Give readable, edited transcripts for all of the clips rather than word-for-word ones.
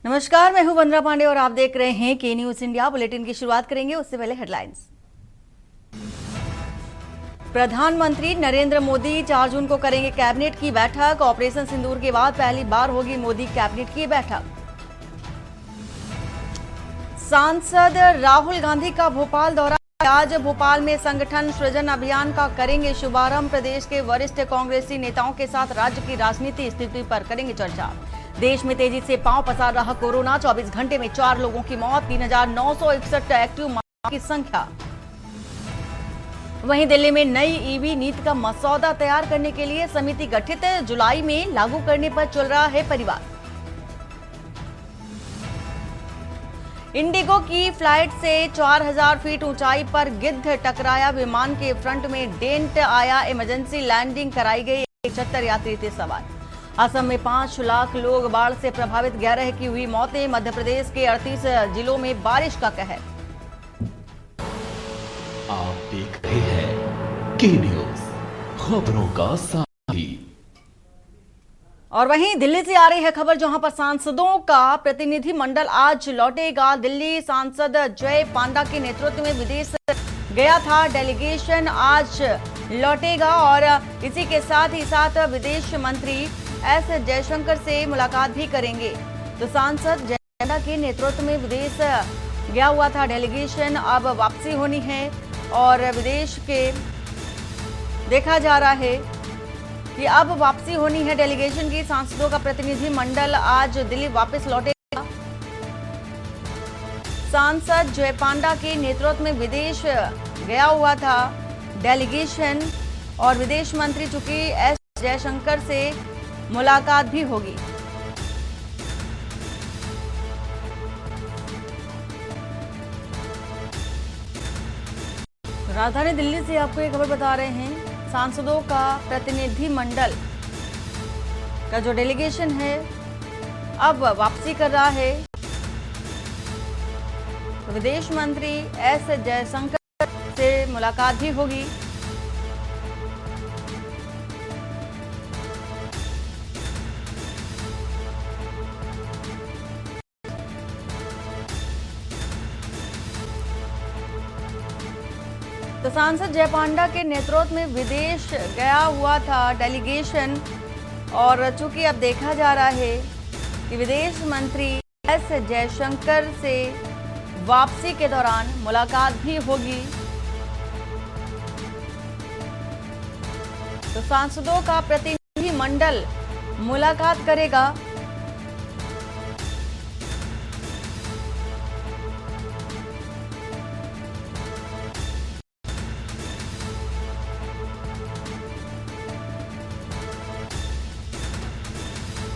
नमस्कार, मैं हूं वंदना पांडे और आप देख रहे हैं के न्यूज इंडिया। बुलेटिन की शुरुआत करेंगे उससे पहले हेडलाइंस। प्रधानमंत्री नरेंद्र मोदी 4 जून को करेंगे कैबिनेट की बैठक। ऑपरेशन सिंदूर के बाद पहली बार होगी मोदी कैबिनेट की बैठक। सांसद राहुल गांधी का भोपाल दौरा। आज भोपाल में संगठन सृजन अभियान का करेंगे शुभारंभ। प्रदेश के वरिष्ठ कांग्रेसी नेताओं के साथ राज्य की राजनीति स्थिति पर करेंगे चर्चा। देश में तेजी से पांव पसार रहा कोरोना। 24 घंटे में 4 लोगों की मौत, 3,961 एक्टिव मामलों की संख्या। वहीं दिल्ली में नई ईवी नीति का मसौदा तैयार करने के लिए समिति गठित। जुलाई में लागू करने पर चल रहा है परिवार। इंडिगो की फ्लाइट से 4000 फीट ऊंचाई पर गिद्ध टकराया। विमान के फ्रंट में डेंट आया। इमरजेंसी लैंडिंग कराई गई। 71 यात्री थे सवार। असम में 5 लाख लोग बाढ़ से प्रभावित, 11 की हुई मौतें। मध्य प्रदेश के 38 जिलों में बारिश का कहर। आप देख रहे हैं के न्यूज, खबरों का साथी। और वहीं दिल्ली से आ रही है खबर, जहां पर सांसदों का प्रतिनिधि मंडल आज लौटेगा। दिल्ली सांसद जय पांडा के नेतृत्व में विदेश गया था डेलीगेशन आज लौटेगा और इसी के साथ ही साथ विदेश मंत्री एस जयशंकर से मुलाकात भी करेंगे। तो सांसद जय पांडा के नेतृत्व में विदेश गया हुआ था डेलीगेशन, अब वापसी होनी है और विदेश के देखा जा रहा है कि अब वापसी होनी है डेलीगेशन की। सांसदों का प्रतिनिधि मंडल आज दिल्ली वापस लौटेगा। सांसद जय पांडा के नेतृत्व में विदेश गया हुआ था डेलीगेशन और विदेश मंत्री चूंकि एस जयशंकर से मुलाकात भी होगी। राजधानी दिल्ली से आपको ये खबर बता रहे हैं, सांसदों का प्रतिनिधि मंडल का जो डेलीगेशन है अब वापसी कर रहा है। तो विदेश मंत्री एस जयशंकर से मुलाकात भी होगी। तो सांसद जय पांडा के नेतृत्व में विदेश गया हुआ था डेलीगेशन और चूंकि अब देखा जा रहा है कि विदेश मंत्री एस जयशंकर से वापसी के दौरान मुलाकात भी होगी। तो सांसदों का प्रतिनिधि मंडल मुलाकात करेगा।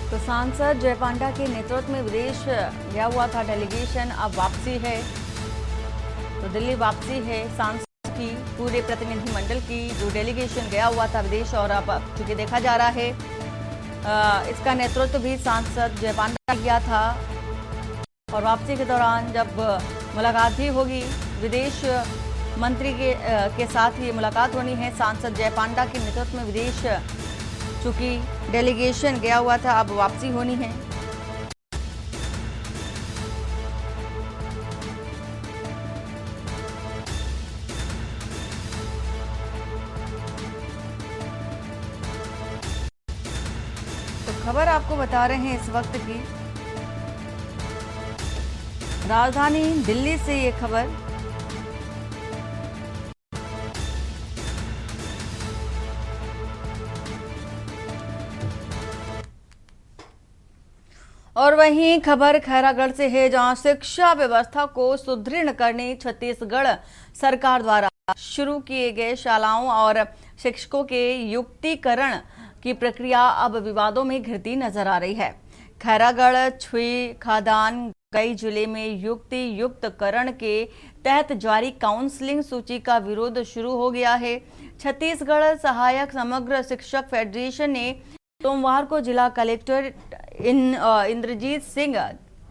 तो सांसद जय पांडा के नेतृत्व में विदेश गया हुआ था डेलीगेशन, अब वापसी है। तो दिल्ली वापसी है सांसद की, पूरे प्रतिनिधि मंडल की जो डेलीगेशन गया हुआ था विदेश और अब चूंकि देखा जा रहा है इसका नेतृत्व भी सांसद जय पांडा किया था और वापसी के दौरान जब मुलाकात भी होगी विदेश मंत्री के साथ ये मुलाकात होनी है। सांसद जय पांडा के नेतृत्व में विदेश चूंकि डेलीगेशन गया हुआ था, अब वापसी होनी है। तो खबर आपको बता रहे हैं इस वक्त की, राजधानी दिल्ली से ये खबर। और वहीं खबर खैरागढ़ से है, जहां शिक्षा व्यवस्था को सुदृढ़ करने छत्तीसगढ़ सरकार द्वारा शुरू किए गए शालाओं और शिक्षकों के युक्तिकरण की प्रक्रिया अब विवादों में घिरती नजर आ रही है। खैरागढ़, छुई, खादान, कई जिले में युक्तिकरण के तहत जारी काउंसलिंग सूची का विरोध शुरू हो गया है। छत्तीसगढ़ सहायक समग्र शिक्षक फेडरेशन ने सोमवार को जिला कलेक्टर इंद्रजीत सिंह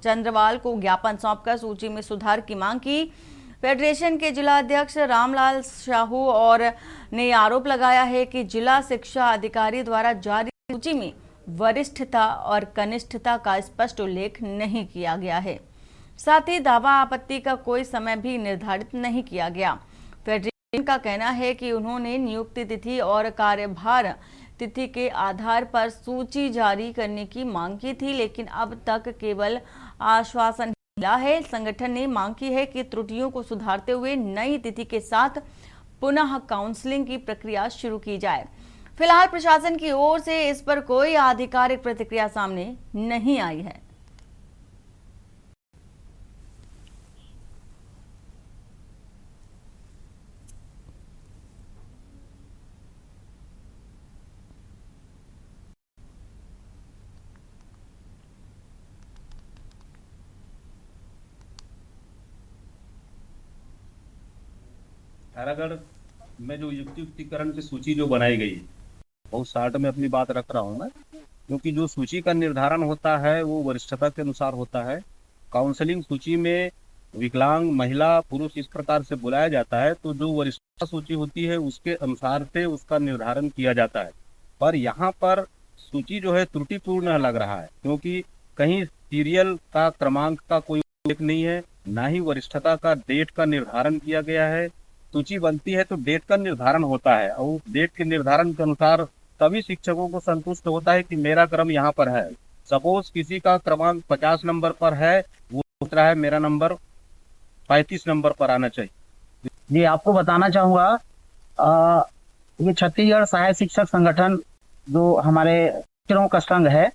चंद्रवाल को ज्ञापन सौंपकर सूची में सुधार की मांग की। फेडरेशन के जिला अध्यक्ष रामलाल साहू और ने आरोप लगाया है कि जिला शिक्षा अधिकारी द्वारा जारी सूची में वरिष्ठता और कनिष्ठता का स्पष्ट उल्लेख नहीं किया गया है। साथ ही दावा आपत्ति का कोई समय भी निर्धारित नहीं किया गया। फेडरेशन का कहना है कि उन्होंने नियुक्ति तिथि और कार्यभार तिथि के आधार पर सूची जारी करने की मांग की थी, लेकिन अब तक केवल आश्वासन मिला है। संगठन ने मांग की है कि त्रुटियों को सुधारते हुए नई तिथि के साथ पुनः काउंसलिंग की प्रक्रिया शुरू की जाए। फिलहाल प्रशासन की ओर से इस पर कोई आधिकारिक प्रतिक्रिया सामने नहीं आई है। खैरागढ़ में जो युक्तिकरण की सूची जो बनाई गई है, बहुत शार्ट में अपनी बात रख रहा हूँ मैं, क्योंकि जो सूची का निर्धारण होता है वो वरिष्ठता के अनुसार होता है। काउंसलिंग सूची में विकलांग, महिला, पुरुष इस प्रकार से बुलाया जाता है, तो जो वरिष्ठता सूची होती है उसके अनुसार से उसका निर्धारण किया जाता है। पर यहाँ पर सूची जो है त्रुटिपूर्ण लग रहा है, क्योंकि कहीं सीरियल का क्रमांक का कोई उल्लेख नहीं है, ना ही वरिष्ठता का डेट का निर्धारण किया गया है। सूची बनती है तो डेट का निर्धारण होता है, और डेट के निर्धारण के अनुसार तभी शिक्षकों को संतुष्ट होता है कि मेरा क्रम यहाँ पर है। सपोज किसी का क्रमांक 50 नंबर पर है, वो सोच रहा है मेरा नंबर 35 नंबर पर आना चाहिए। जी, आपको बताना चाहूँगा, ये छत्तीसगढ़ सहायक शिक्षक संगठन जो हमारे टीचरों का संघ है,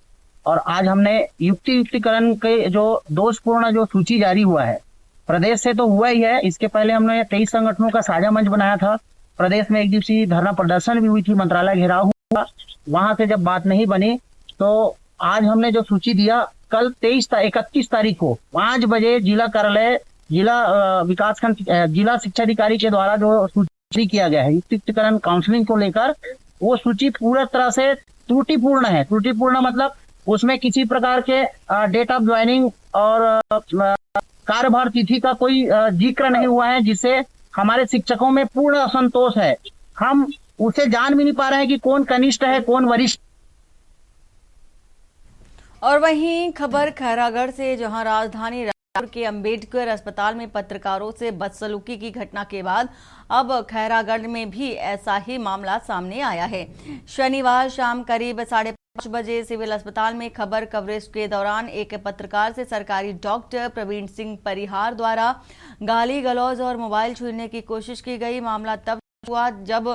और आज हमने युक्तिकरण के जो दोषपूर्ण जो सूची जारी हुआ है, प्रदेश से तो हुआ ही है, इसके पहले हमने 23 संगठनों का साझा मंच बनाया था। प्रदेश में एक दिवसीय धरना प्रदर्शन भी हुई थी, मंत्रालय घेराव हुआ, वहां से जब बात नहीं बनी तो आज हमने जो सूची दिया, कल 31 तारीख को 5 बजे जिला कार्यालय, जिला विकासखंड, जिला शिक्षा अधिकारी के द्वारा जो सूची किया गया है युक्तिकरण काउंसलिंग को लेकर, वो सूची पूरा तरह से त्रुटिपूर्ण है। त्रुटिपूर्ण मतलब उसमें किसी प्रकार के डेट ऑफ ज्वाइनिंग और कार्यभार तिथि का कोई जिक्र नहीं हुआ है, जिससे हमारे शिक्षकों में पूर्ण असंतोष है। हम उसे जान भी नहीं पा रहे हैं कि कौन कनिष्ठ है, कौन वरिष्ठ। और वहीं खबर खैरागढ़ से, जहां राजधानी रायपुर के अंबेडकर अस्पताल में पत्रकारों से बदसलूकी की घटना के बाद अब खैरागढ़ में भी ऐसा ही मामला सामने आया है। शनिवार शाम करीब 5:30 बजे सिविल अस्पताल में खबर कवरेज के दौरान एक पत्रकार से सरकारी डॉक्टर प्रवीण सिंह परिहार द्वारा गाली गलौज और मोबाइल छीनने की कोशिश की गई। मामला तब हुआ जब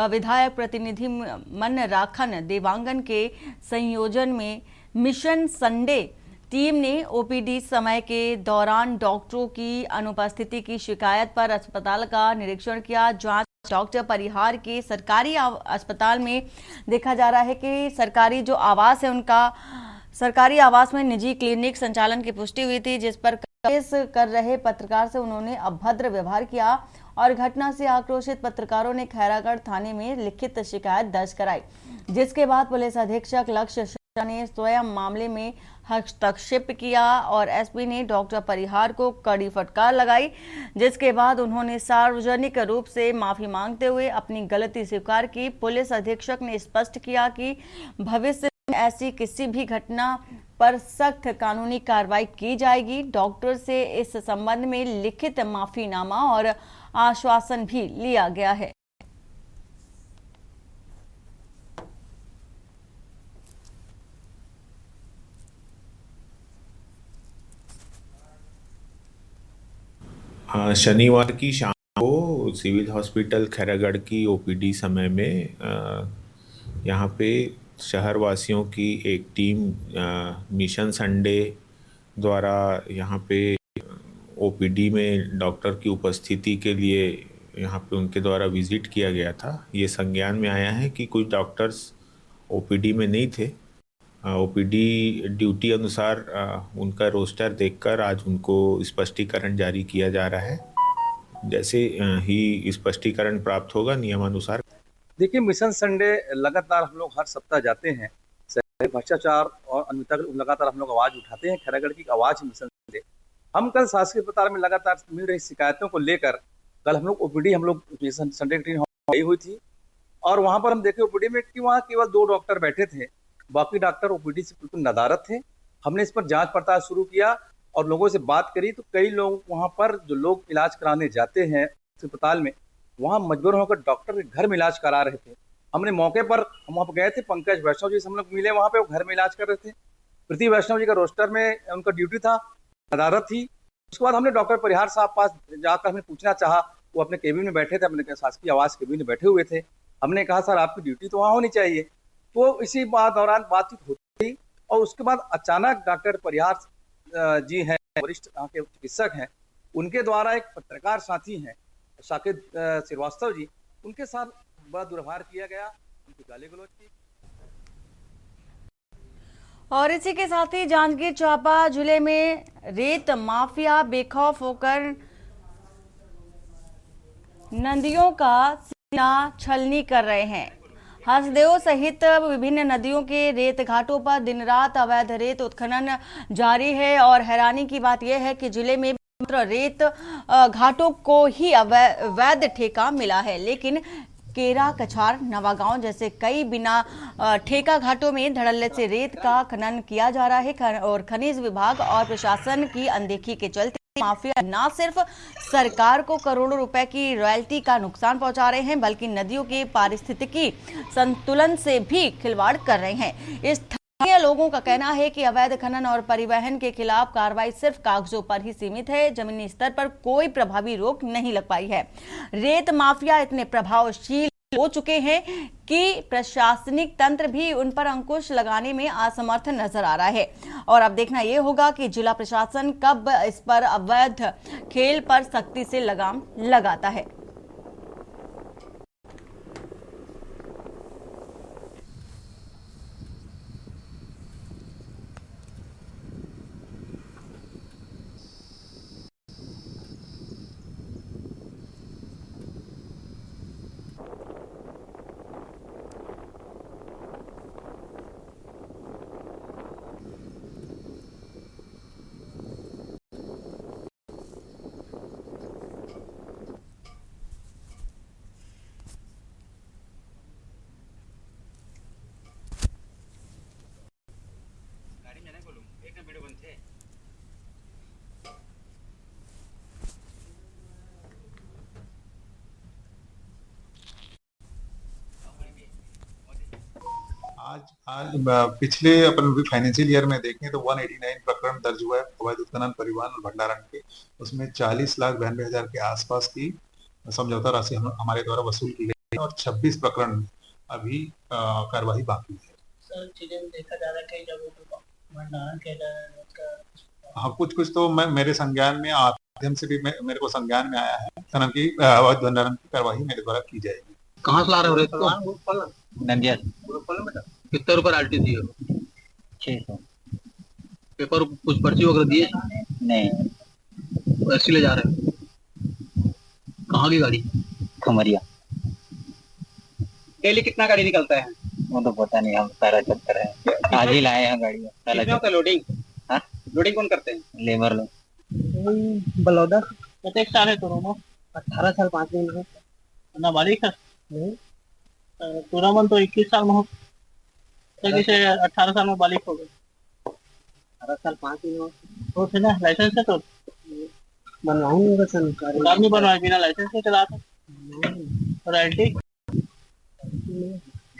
विधायक प्रतिनिधि मन राखन देवांगन के संयोजन में मिशन संडे टीम ने ओपीडी समय के दौरान डॉक्टरों की अनुपस्थिति की शिकायत पर अस्पताल का निरीक्षण किया। जांच डॉक्टर परिहार के सरकारी अस्पताल में देखा जा रहा है कि सरकारी जो आवास है, उनका सरकारी आवास में निजी क्लिनिक संचालन की पुष्टि हुई थी, जिस पर केस कर रहे पत्रकार से उन्होंने अभद्र व्यवहार किया और घटना से आक्रोशित पत्रकारों ने खैरागढ़ थाने में लिखित शिकायत दर्ज कराई, जिसके बाद पुलिस अधीक्षक लक्ष्य ने स्वयं मामले में हस्तक्षेप किया और एसपी ने डॉक्टर परिहार को कड़ी फटकार लगाई, जिसके बाद उन्होंने सार्वजनिक रूप से माफी मांगते हुए अपनी गलती स्वीकार की। पुलिस अधीक्षक ने स्पष्ट किया कि भविष्य में ऐसी किसी भी घटना पर सख्त कानूनी कार्रवाई की जाएगी। डॉक्टर से इस संबंध में लिखित माफीनामा और आश्वासन भी लिया गया है। शनिवार की शाम को सिविल हॉस्पिटल खैरागढ़ की ओपीडी समय में यहाँ पे शहर वासियों की एक टीम मिशन संडे द्वारा यहाँ पे ओपीडी में डॉक्टर की उपस्थिति के लिए यहाँ पे उनके द्वारा विजिट किया गया था। ये संज्ञान में आया है कि कुछ डॉक्टर्स ओपीडी में नहीं थे। ओपीडी ड्यूटी अनुसार उनका रोस्टर देखकर आज उनको स्पष्टीकरण जारी किया जा रहा है। जैसे ही स्पष्टीकरण प्राप्त होगा नियमानुसार। देखिए, मिशन संडे लगातार हम लोग हर सप्ताह जाते हैं, भ्रष्टाचार और अनियमितता लगातार हम लोग आवाज उठाते हैं। खैरागढ़ की आवाज मिशन संडे। हम कल शासकीय अस्पताल में लगातार मिल रही शिकायतों को लेकर कल हम लोग ओपीडी मिशन संडे की टीम आई हुई थी, और वहां पर हम देखे ओपीडी में कि वहाँ केवल 2 डॉक्टर बैठे थे बाकी डॉक्टर ओपीडी से बिल्कुल नदारत थे। हमने इस पर जांच पड़ताल शुरू किया और लोगों से बात करी तो कई लोग वहां पर जो लोग इलाज कराने जाते हैं अस्पताल में, वहां मजबूर होकर डॉक्टर के घर में इलाज करा रहे थे। हमने मौके पर हम वहाँ पर गए थे, पंकज वैष्णव जी से हम लोग मिले वहाँ पे, वो घर में इलाज कर रहे थे। प्रीति वैष्णव जी का रोस्टर में उनका ड्यूटी था, नदारत थी। उसके बाद हमने डॉक्टर परिहार साहब पास जाकर हमें पूछना चाहा, वो अपने केबिन में बैठे थे, अपने शासकीय आवास केबिन में बैठे हुए थे। हमने कहा सर आपकी ड्यूटी तो वहाँ होनी चाहिए। तो इसी बात दौरान बातचीत होती रही और उसके बाद अचानक डॉक्टर परिहार जी हैं, वरिष्ठ यहाँ के चिकित्सक हैं, उनके द्वारा एक पत्रकार साथी हैं साकेत श्रीवास्तव जी, उनके साथ बड़ा दुर्व्यवहार किया गया, उनकी गाली गलौज की। और इसी के साथ ही जांजगीर चांपा जिले में रेत माफिया बेखौफ होकर नदियों का सीना छलनी कर रहे हैं। हसदेव सहित विभिन्न नदियों के रेत घाटों पर दिन रात अवैध रेत उत्खनन जारी है और हैरानी की बात यह है कि जिले में मात्र रेत घाटों को ही अवैध ठेका मिला है, लेकिन केरा, कछार, नवागांव जैसे कई बिना ठेका घाटों में धड़ल्ले से रेत का खनन किया जा रहा है और खनिज विभाग और प्रशासन की अनदेखी के चलते माफिया न सिर्फ सरकार को करोड़ों रुपए की रॉयल्टी का नुकसान पहुंचा रहे हैं, बल्कि नदियों के पारिस्थितिकी संतुलन से भी खिलवाड़ कर रहे हैं। स्थानीय लोगों का कहना है कि अवैध खनन और परिवहन के खिलाफ कार्रवाई सिर्फ कागजों पर ही सीमित है, जमीनी स्तर पर कोई प्रभावी रोक नहीं लग पाई है। रेत माफिया इतने प्रभावशील हो चुके हैं कि प्रशासनिक तंत्र भी उन पर अंकुश लगाने में असमर्थ नजर आ रहा है और अब देखना यह होगा कि जिला प्रशासन कब इस पर अवैध खेल पर सख्ती से लगाम लगाता है। आज पिछले अपन फाइनेंशियल ईयर में देखें तो 189 प्रकरण दर्ज हुआ है अवैध उत्खनन, परिवहन और भंडारण के। उसमें 40,92,000 के आसपास की समझौता राशि हमारे द्वारा वसूल की गई है और 26 प्रकरण में अभी कार्रवाई बाकी है। सर चीजें देखा जा रहा है कई जगहों पर भंडारण किया जा रहा है। हाँ, कुछ तो मेरे संज्ञान में माध्यम से भी मेरे को संज्ञान में आया है खनन की अवैध भंडारण की कार्रवाई मेरे द्वारा की जाएगी। कहाँ से ला रहे हो रेत को? नंदिया कितने रुपए आल्टी थी? 600। पेपर कुछ पर्ची वगैरह दिए? नहीं। ऐसे ले जा रहे हो? कहाँ की गाड़ी? खमरिया। डेली कितना गाड़ी निकलता है? वो तो पता नहीं, हम सारा चेक कर रहे हैं, आज ही लाए हैं गाड़ी। कितना होता है लोडिंग? हाँ? लोडिंग कौन करते हैं? लेबर लोग। बलौदा एक साल है दोनों, 18 साल 5 दिन में नाबालिग है। टूर्नामेंट तो 21 साल में हो, से 18 साल में बालिग हो गए। 18 साल 5 दिन तो थे ना, लाइसेंस है तो बनवाऊंगा सर। कार नहीं बनवाए, बिना लाइसेंस के चलाते रॉयल्टी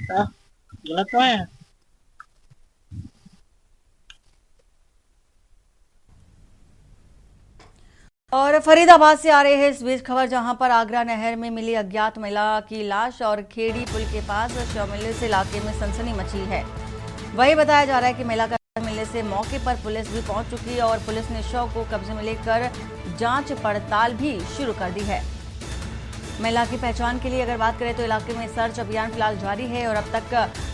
गलत तो है। और फरीदाबाद से आ रहे हैं इस बीच खबर, जहां पर आगरा नहर में मिली अज्ञात महिला की लाश और खेड़ी पुल के पास शव मिलने से इलाके में सनसनी मची है। वही बताया जा रहा है कि महिला का मिलने से मौके पर पुलिस भी पहुंच चुकी है और पुलिस ने शव को कब्जे में लेकर जांच पड़ताल भी शुरू कर दी है। महिला की पहचान के लिए अगर बात करें तो इलाके में सर्च अभियान फिलहाल जारी है और अब तक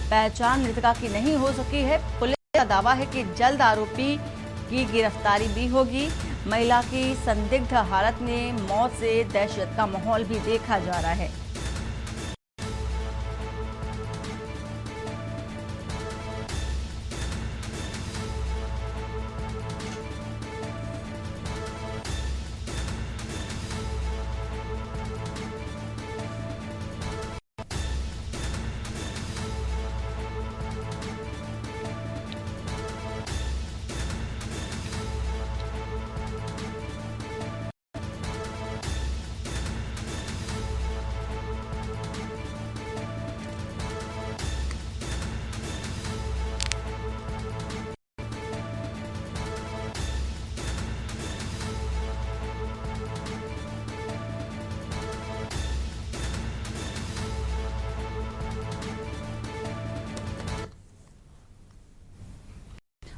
पहचान मृतका की नहीं हो सकी है। पुलिस का दावा है कि जल्द आरोपी की गिरफ्तारी भी होगी। महिला की संदिग्ध हालत में मौत से दहशत का माहौल भी देखा जा रहा है।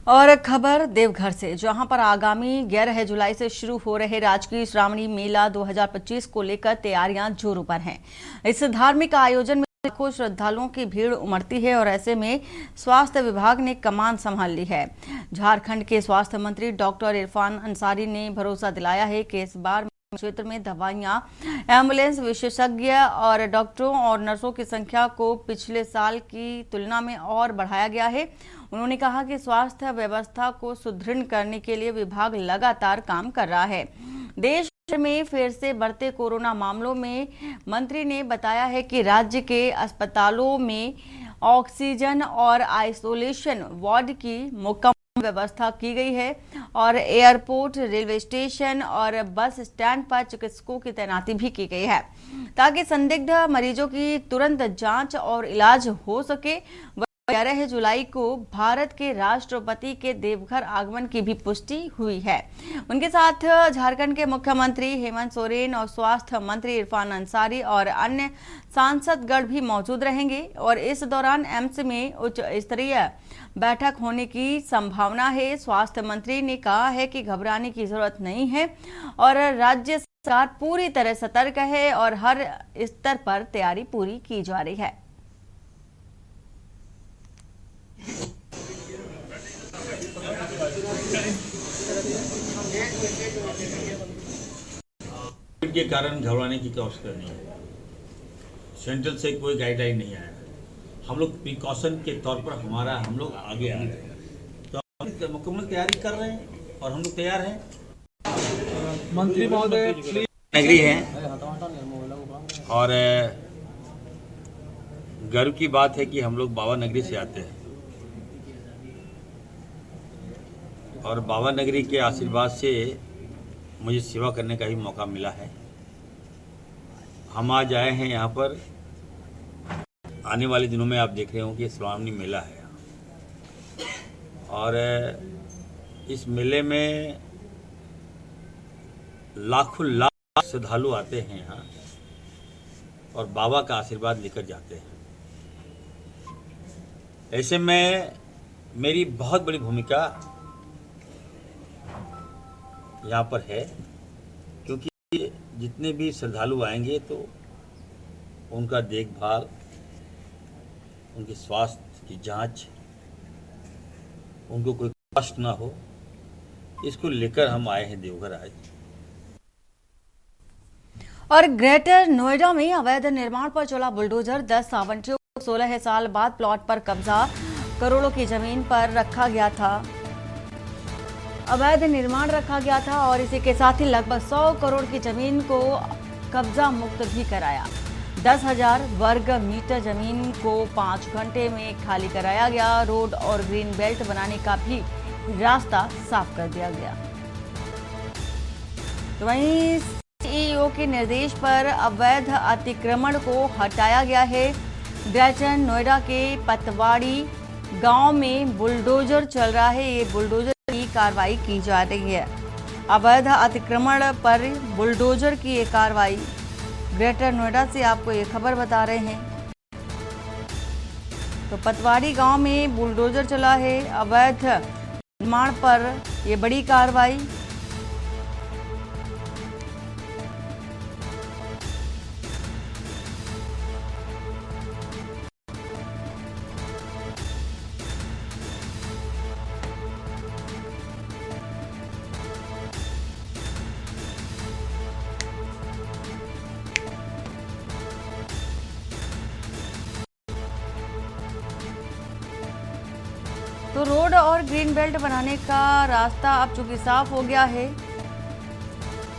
और खबर देवघर से, जहां पर आगामी 11 जुलाई से शुरू हो रहे राजकीय श्रावणी मेला 2025 को लेकर तैयारियां जोरों पर हैं। इस धार्मिक आयोजन में लाखों श्रद्धालुओं की भीड़ उमड़ती है और ऐसे में स्वास्थ्य विभाग ने कमान संभाल ली है। झारखंड के स्वास्थ्य मंत्री डॉक्टर इरफान अंसारी ने भरोसा दिलाया है कि इस बार क्षेत्र में दवाइयां, एम्बुलेंस, विशेषज्ञ और डॉक्टरों और नर्सों की संख्या को पिछले साल की तुलना में और बढ़ाया गया है। उन्होंने कहा कि स्वास्थ्य व्यवस्था को सुदृढ़ करने के लिए विभाग लगातार काम कर रहा है। देश में फिर से बढ़ते कोरोना मामलों में मंत्री ने बताया है कि राज्य के अस्पतालों में ऑक्सीजन और आइसोलेशन वार्ड की मुकम्मल व्यवस्था की गई है और एयरपोर्ट, रेलवे स्टेशन और बस स्टैंड पर चिकित्सकों की तैनाती भी की गई है ताकि संदिग्ध मरीजों की तुरंत जांच और इलाज हो सके। 11 जुलाई को भारत के राष्ट्रपति के देवघर आगमन की भी पुष्टि हुई है। उनके साथ झारखंड के मुख्यमंत्री हेमंत सोरेन और स्वास्थ्य मंत्री इरफान अंसारी और अन्य सांसदगण भी मौजूद रहेंगे और इस दौरान एम्स में उच्च स्तरीय बैठक होने की संभावना है। स्वास्थ्य मंत्री ने कहा है कि घबराने की जरूरत नहीं है और राज्य सरकार पूरी तरह सतर्क है और हर स्तर पर तैयारी पूरी की जा रही है। के कारण घबराने की आवश्यकता नहीं है। सेंट्रल से कोई गाइडलाइन नहीं आया। हम लोग प्रिकॉशन के तौर पर हम लोग आगे आ रहे हैं, तो मुकम्मल तैयारी कर रहे हैं और हम लोग तैयार हैं। मंत्री महोदय नगरी है और गर्व की बात है कि हम लोग बाबा नगरी से आते हैं और बाबा नगरी के आशीर्वाद से मुझे सेवा करने का ही मौका मिला है। हम आज आए हैं यहाँ पर। आने वाले दिनों में आप देख रहे हो कि श्रावणी मेला है और इस मेले में लाखों लाख श्रद्धालु आते हैं यहाँ और बाबा का आशीर्वाद लेकर जाते हैं। ऐसे में मेरी बहुत बड़ी भूमिका यहाँ पर है, क्योंकि जितने भी श्रद्धालु आएंगे तो उनका देखभाल, उनके स्वास्थ्य की जांच, उनको कोई कष्ट ना हो, इसको लेकर हम आए हैं देवघर आज। और ग्रेटर नोएडा में अवैध निर्माण पर चला बुलडोजर। 10 आवंटियों को 16 साल बाद प्लॉट पर कब्जा, करोड़ों की जमीन पर रखा गया था, अवैध निर्माण रखा गया था और इसी के साथ ही लगभग 100 करोड़ की जमीन को कब्जा मुक्त भी कराया। 10,000 वर्ग मीटर जमीन को 5 घंटे में खाली कराया गया। रोड और ग्रीन बेल्ट बनाने का भी रास्ता साफ कर दिया गया। तो वहीं सीईओ के निर्देश पर अवैध अतिक्रमण को हटाया गया है। ग्रेटर नोएडा के पतवाड़ी गांव में बुलडोजर चल रहा है। ये बुलडोजर की कार्रवाई की जा रही है। अवैध अतिक्रमण पर बुलडोजर की ये कार्रवाई ग्रेटर नोएडा से आपको ये खबर बता रहे हैं। तो पतवाड़ी गांव में बुलडोजर चला है। अवैध निर्माण पर ये बड़ी कार्रवाई। तो रोड और ग्रीन बेल्ट बनाने का रास्ता अब चूंकि साफ हो गया है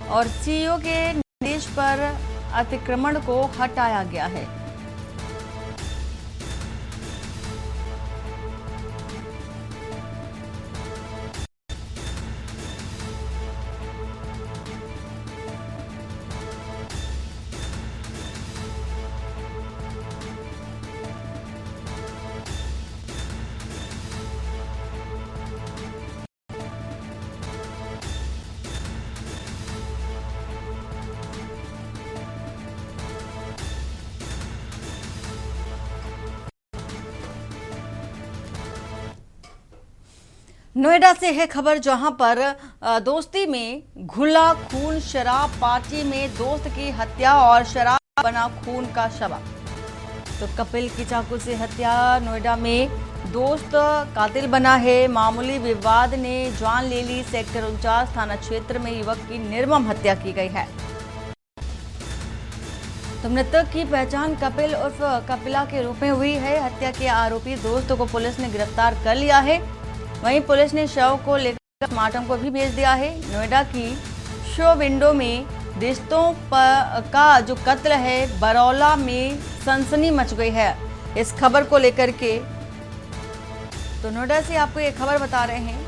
और सीईओ के निर्देश पर अतिक्रमण को हटाया गया है। नोएडा से है खबर, जहां पर दोस्ती में घुला खून, शराब पार्टी में दोस्त की हत्या और शराब बना खून का शव। तो कपिल की चाकू से हत्या, नोएडा में दोस्त कातिल बना है। मामूली विवाद ने जान ले ली। सेक्टर 49 थाना क्षेत्र में युवक की निर्मम हत्या की गई है। तो मृतक की पहचान कपिल उर्फ कपिला के रूप में हुई है। हत्या के आरोपी दोस्त को पुलिस ने गिरफ्तार कर लिया है। वहीं पुलिस ने शव को लेकर पोस्टमार्टम को भी भेज दिया है। नोएडा की शो विंडो में रिश्तों का जो कत्ल है, बरौला में सनसनी मच गई है। इस खबर को लेकर के तो नोएडा से आपको ये खबर बता रहे हैं,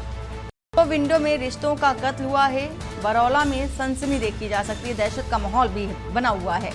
शो विंडो में रिश्तों का कत्ल हुआ है। बरौला में सनसनी देखी जा सकती है, दहशत का माहौल भी बना हुआ है।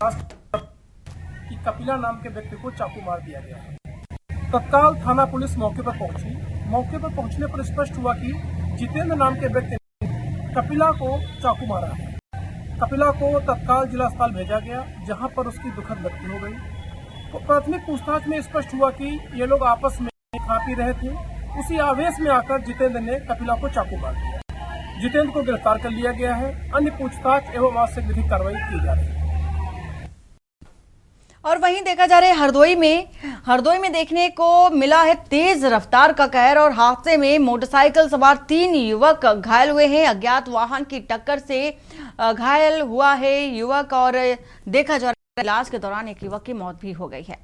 कि कपिला नाम के व्यक्ति को चाकू मार दिया गया है। तत्काल थाना पुलिस मौके पर पहुंची। मौके पर पहुंचने पर स्पष्ट हुआ कि जितेंद्र नाम के व्यक्ति ने कपिला को चाकू मारा है। कपिला को तत्काल जिला अस्पताल भेजा गया, जहां पर उसकी दुखद मृत्यु हो गई। तो प्राथमिक पूछताछ में स्पष्ट हुआ कि ये लोग आपस में खा पी रहे थे। उसी आवेश में आकर जितेंद्र ने कपिला को चाकू मार दिया। जितेंद्र को गिरफ्तार कर लिया गया है। अन्य पूछताछ एवं आवश्यक विधिक कार्रवाई की जा रही है। और वहीं देखा जा रहा है हरदोई में देखने को मिला है तेज रफ्तार का कहर, और हादसे में मोटरसाइकिल सवार 3 युवक घायल हुए हैं। अज्ञात वाहन की टक्कर से घायल हुआ है युवक, और देखा जा रहा है इलाज के दौरान एक युवक की मौत भी हो गई है।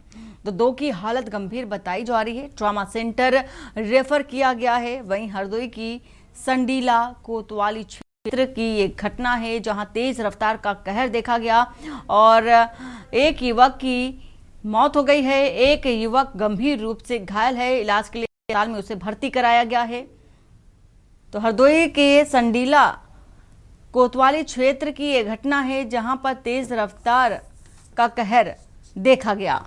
तो 2 की हालत गंभीर बताई जा रही है, ट्रॉमा सेंटर रेफर किया गया है। वहीं हरदोई की संडीला कोतवाली क्षेत्र की एक घटना है, जहां तेज रफ्तार का कहर देखा गया और एक युवक की मौत हो गई है। एक युवक गंभीर रूप से घायल है, इलाज के लिए अस्पताल में उसे भर्ती कराया गया है। तो हरदोई के संडीला कोतवाली क्षेत्र की यह घटना है, जहां पर तेज रफ्तार का कहर देखा गया।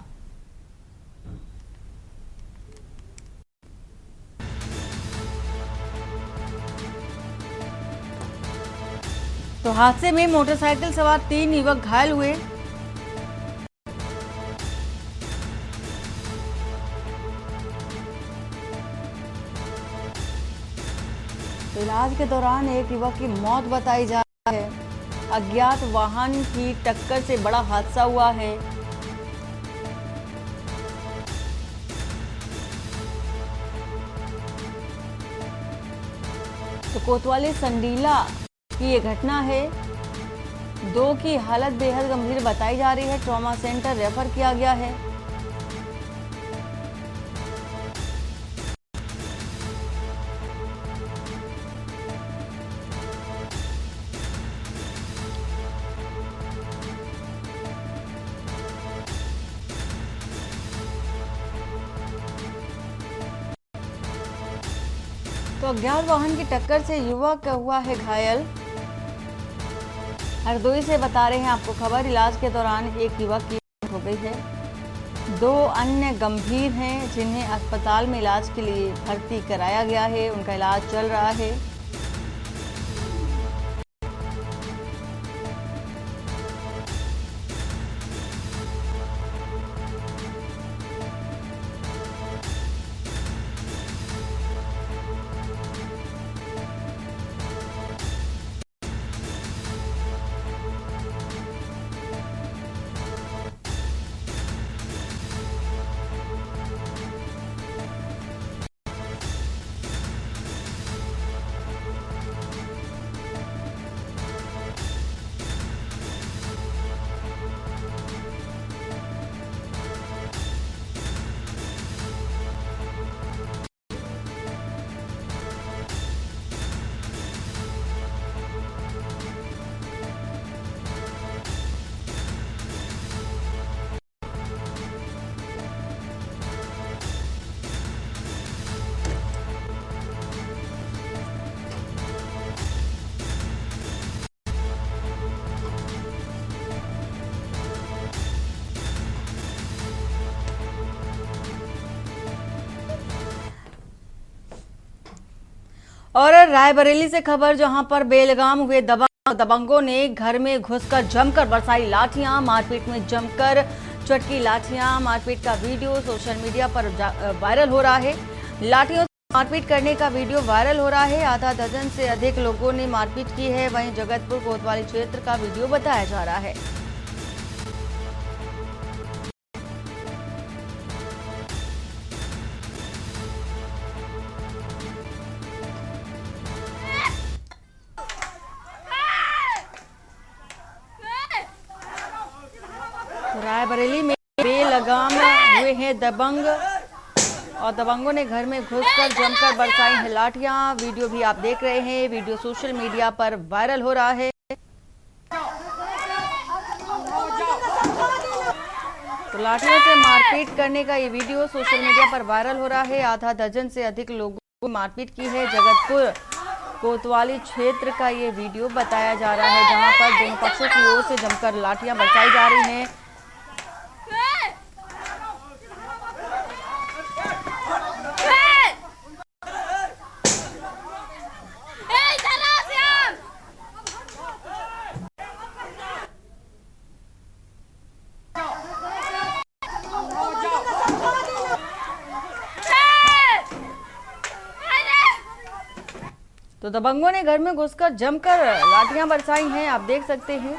तो हादसे में मोटरसाइकिल सवार 3 युवक घायल हुए। तो इलाज के दौरान एक युवक की मौत बताई जा रही है। अज्ञात वाहन की टक्कर से बड़ा हादसा हुआ है। तो कोतवाली संडीला की ये घटना है। 2 की हालत बेहद गंभीर बताई जा रही है, ट्रॉमा सेंटर रेफर किया गया है। तो अज्ञात वाहन की टक्कर से युवक हुआ है घायल। हरदोई से बता रहे हैं आपको खबर, इलाज के दौरान एक युवक की मौत हो गई है। 2 अन्य गंभीर हैं, जिन्हें अस्पताल में इलाज के लिए भर्ती कराया गया है। उनका इलाज चल रहा है। और रायबरेली से खबर, जहां पर बेलगाम हुए दबंगों ने घर में घुसकर जमकर बरसाई लाठियां। मारपीट में जमकर चटकी लाठियां। मारपीट का वीडियो सोशल मीडिया पर वायरल हो रहा है। लाठियों से मारपीट करने का वीडियो वायरल हो रहा है। आधा दर्जन से अधिक लोगों ने मारपीट की है। वहीं जगतपुर कोतवाली क्षेत्र का वीडियो बताया जा रहा है। रायबरेली में बेलगाम हुए हैं दबंग और दबंगों ने घर में घुसकर जमकर बरसाई हैं लाठियां। वीडियो भी आप देख रहे हैं। वीडियो सोशल मीडिया पर वायरल हो रहा है। तो लाठियों से मारपीट करने का ये वीडियो सोशल मीडिया पर वायरल हो रहा है। आधा दर्जन से अधिक लोगों को मारपीट की है। जगतपुर कोतवाली क्षेत्र का ये वीडियो बताया जा रहा है, जहां पर दोनों पक्षों की ओर से जमकर लाठियां बरसाई जा रही हैं। तो दबंगों ने घर में घुसकर जमकर लाठियां बरसाई हैं, आप देख सकते हैं।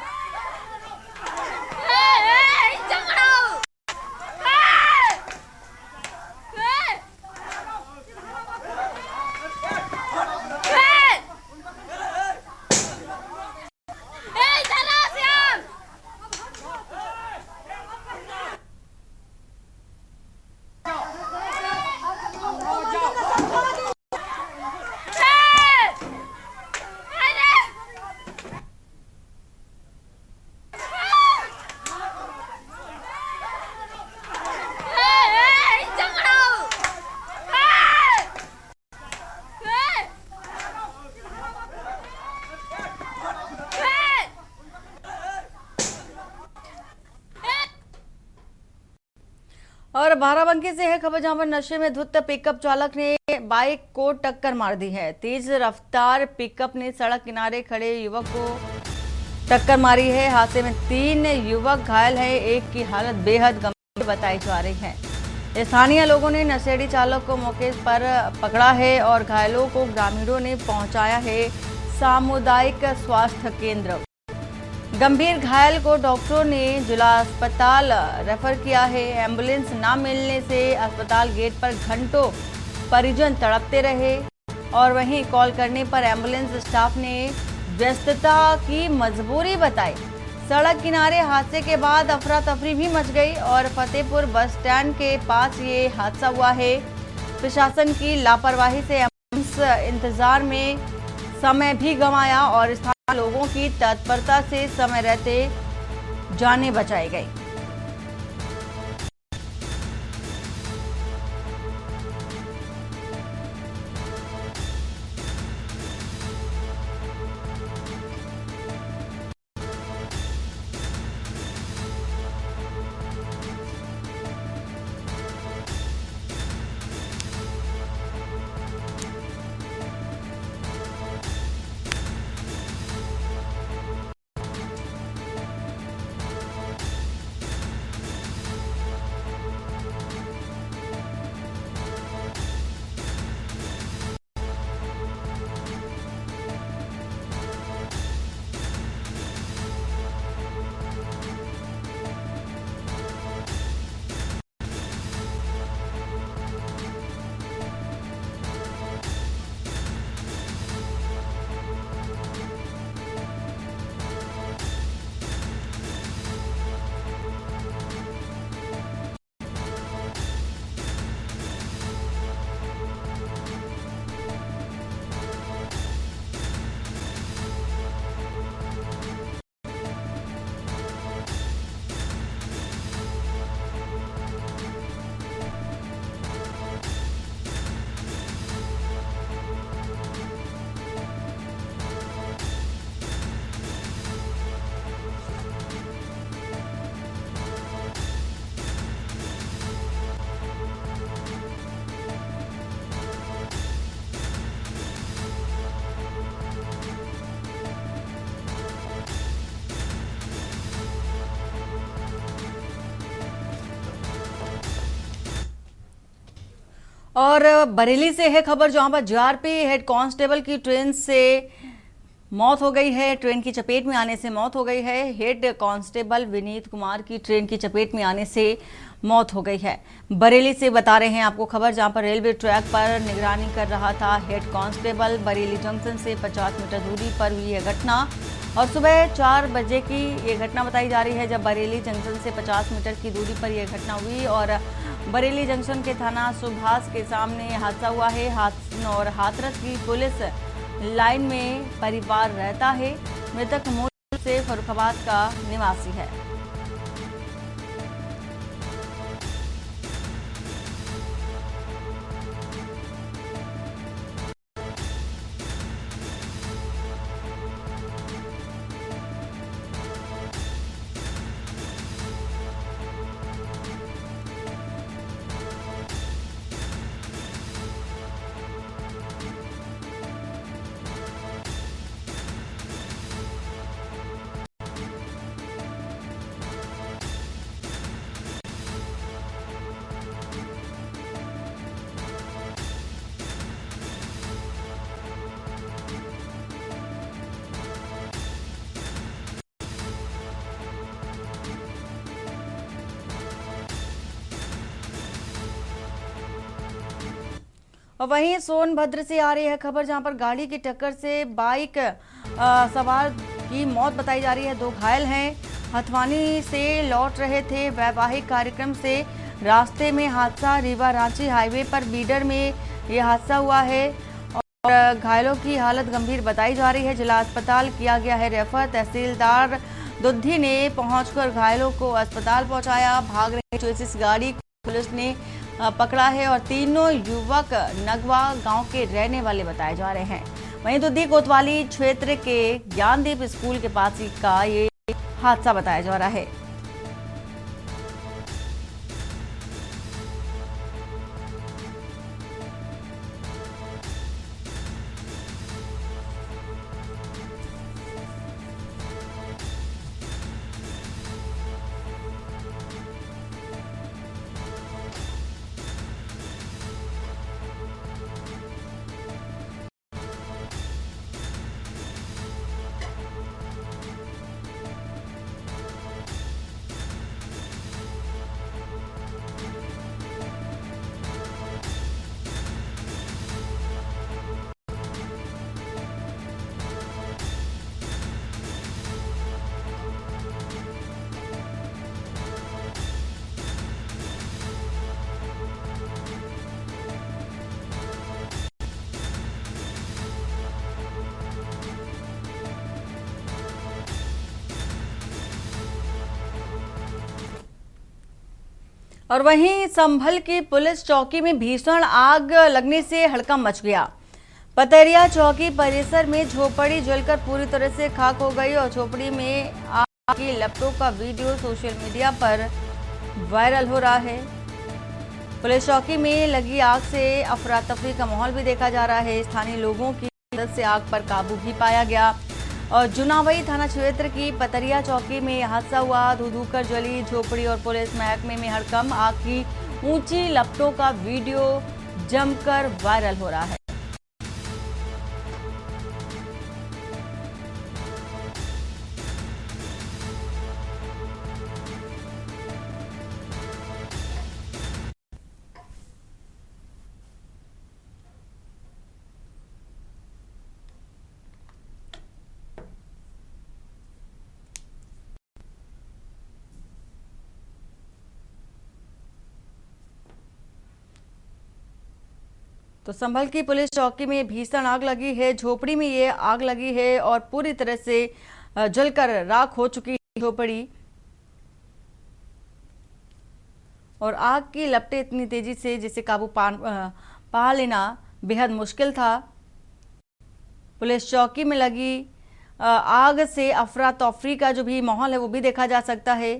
और बाराबंकी से है खबर, जहां पर नशे में धुत पिकअप चालक ने बाइक को टक्कर मार दी है। तेज रफ्तार पिकअप ने सड़क किनारे खड़े युवक को टक्कर मारी है। हादसे में 3 युवक घायल हैं। एक की हालत बेहद गंभीर बताई जा रही है। स्थानीय लोगों ने नशेड़ी चालक को मौके पर पकड़ा है और घायलों को ग्रामीणों ने पहुंचाया है सामुदायिक स्वास्थ्य केंद्र। गंभीर घायल को डॉक्टरों ने जिला अस्पताल रेफर किया है। एम्बुलेंस न मिलने से अस्पताल गेट पर घंटों परिजन तड़पते रहे और वहीं कॉल करने पर एम्बुलेंस स्टाफ ने व्यस्तता की मजबूरी बताई। सड़क किनारे हादसे के बाद अफरा तफरी भी मच गई और फतेहपुर बस स्टैंड के पास ये हादसा हुआ है। प्रशासन की लापरवाही से एम्बुलेंस इंतजार में समय भी गंवाया और स्थानीय लोगों की तत्परता से समय रहते जानें बचाई गई। और बरेली से है खबर, जहां पर जीआरपी हेड कांस्टेबल की ट्रेन से मौत हो गई है। ट्रेन की चपेट में आने से मौत हो गई है। हेड कांस्टेबल विनीत कुमार की ट्रेन की चपेट में आने से मौत हो गई है। बरेली से बता रहे हैं आपको खबर, जहां पर रेलवे ट्रैक पर निगरानी कर रहा था हेड कांस्टेबल। बरेली जंक्शन से 50 मीटर दूरी पर हुई यह घटना और सुबह 4 बजे की ये घटना बताई जा रही है, जब बरेली जंक्शन से 50 मीटर की दूरी पर यह घटना हुई और बरेली जंक्शन के थाना सुभाष के सामने हादसा हुआ है। और हाथरस की पुलिस लाइन में परिवार रहता है। मृतक मूल से फर्रुखाबाद का निवासी है। और वहीं सोनभद्र से आ रही है खबर, जहां पर गाड़ी की टक्कर से बाइक सवार की मौत बताई जा रही है। 2 घायल हैं। हथवानी से लौट रहे थे वैवाहिक कार्यक्रम से, रास्ते में हादसा। रीवा रांची हाईवे पर बीडर में यह हादसा हुआ है और घायलों की हालत गंभीर बताई जा रही है। जिला अस्पताल किया गया है रेफर। तहसीलदार दुद्धि ने पहुंचकर घायलों को अस्पताल पहुंचाया। भाग रही चेसिस गाड़ी पुलिस ने पकड़ा है और तीनों युवक नगवा गांव के रहने वाले बताए जा रहे हैं। वहीं दुद्धि कोतवाली क्षेत्र के ज्ञानदीप स्कूल के पास का ये हादसा बताया जा रहा है। और वहीं संभल की पुलिस चौकी में भीषण आग लगने से हड़कंप मच गया। पतरिया चौकी परिसर में झोपड़ी जलकर पूरी तरह से खाक हो गई और झोपड़ी में आग की लपटों का वीडियो सोशल मीडिया पर वायरल हो रहा है। पुलिस चौकी में लगी आग से अफरा तफरी का माहौल भी देखा जा रहा है। स्थानीय लोगों की मदद से आग पर काबू भी पाया गया और जुनावई थाना क्षेत्र की पतरिया चौकी में हादसा हुआ। धू कर जली झोपड़ी और पुलिस महकमे में हड़कंप। आग की ऊंची लपटों का वीडियो जमकर वायरल हो रहा है। तो संभल की पुलिस चौकी में भीषण आग लगी है। झोपड़ी में ये आग लगी है और पूरी तरह से जलकर राख हो चुकी है झोपड़ी और आग की लपटें इतनी तेजी से जिसे काबू पा लेना बेहद मुश्किल था। पुलिस चौकी में लगी आग से अफरा तफरी का जो भी माहौल है वो भी देखा जा सकता है।